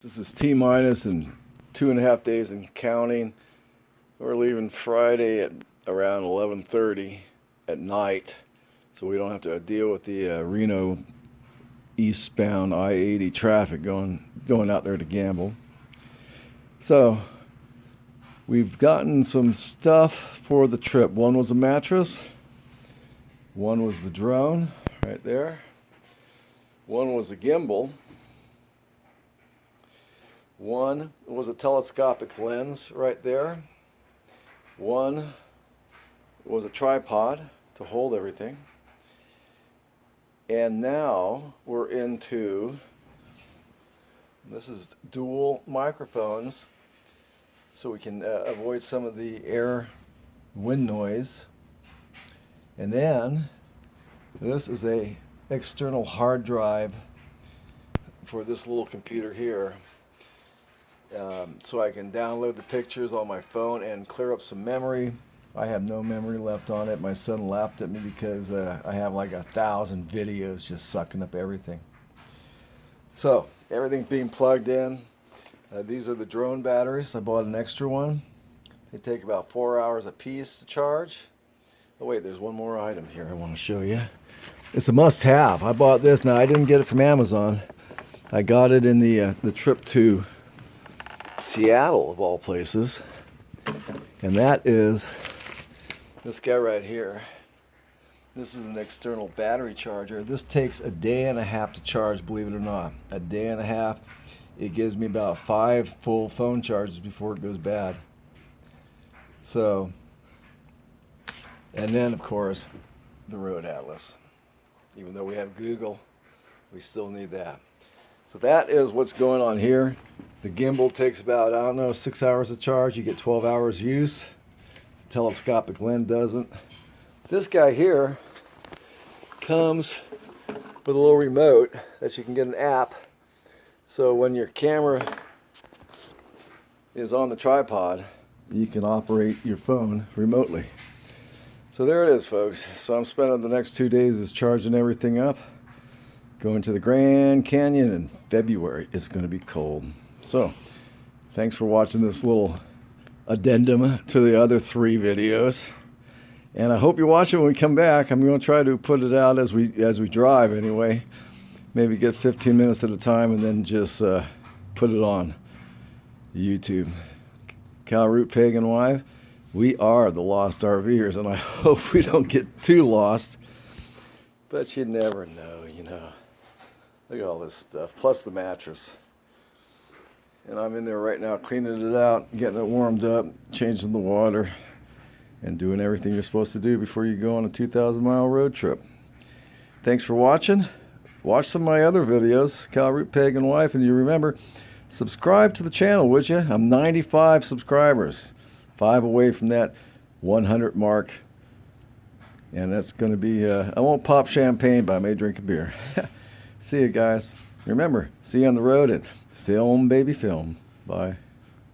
This is T-minus and 2.5 days and counting. We're leaving Friday at around 11:30 at night, so we don't have to deal with the Reno eastbound I-80 traffic going out there to gamble. So we've gotten some stuff for the trip. One was a mattress, one was the drone right there, one was a gimbal, one was a telescopic lens right there, one was a tripod to hold everything, and now we're into, this is dual microphones so we can avoid some of the air wind noise. And then this is a external hard drive for this little computer here, so I can download the pictures on my phone and clear up some memory. I have no memory left on it. My son laughed at me because I have like 1,000 videos just sucking up everything. So everything's being plugged in. These are the drone batteries. I bought an extra one. They take about 4 hours a piece to charge. Oh wait, there's one more item here I want to show you. It's a must-have. I bought this. Now I didn't get it from Amazon. I got it in the trip to Seattle of all places, and that is this guy right here. This is an external battery charger. This takes a day and a half to charge, believe it or not. A day and a half. It gives me about 5 full phone charges before it goes bad. So, and then of course the Road Atlas. Even though we have Google, we still need that. So that is what's going on here. The gimbal takes about, I don't know, 6 hours to charge. You get 12 hours use. The telescopic lens doesn't. This guy here comes with a little remote that you can get an app. So when your camera is on the tripod, you can operate your phone remotely. So there it is, folks. So I'm spending the next 2 days is charging everything up. Going to the Grand Canyon in February. It's going to be cold. So, thanks for watching this little addendum to the other 3 videos. And I hope you watch it when we come back. I'm going to try to put it out as we drive anyway. Maybe get 15 minutes at a time and then just put it on YouTube. Cal Root, Peg, and Wife. We are the Lost RVers, and I hope we don't get too lost. But you never know, you know. Look at all this stuff, plus the mattress. And I'm in there right now cleaning it out, getting it warmed up, changing the water, and doing everything you're supposed to do before you go on a 2,000-mile road trip. Thanks for watching. Watch some of my other videos, Cal Root, Peg, and Wife, and you remember, subscribe to the channel, would you? I'm 95 subscribers, 5 away from that 100 mark. And that's going to be, I won't pop champagne, but I may drink a beer. See you guys. Remember, see you on the road at Film Baby Film. Bye.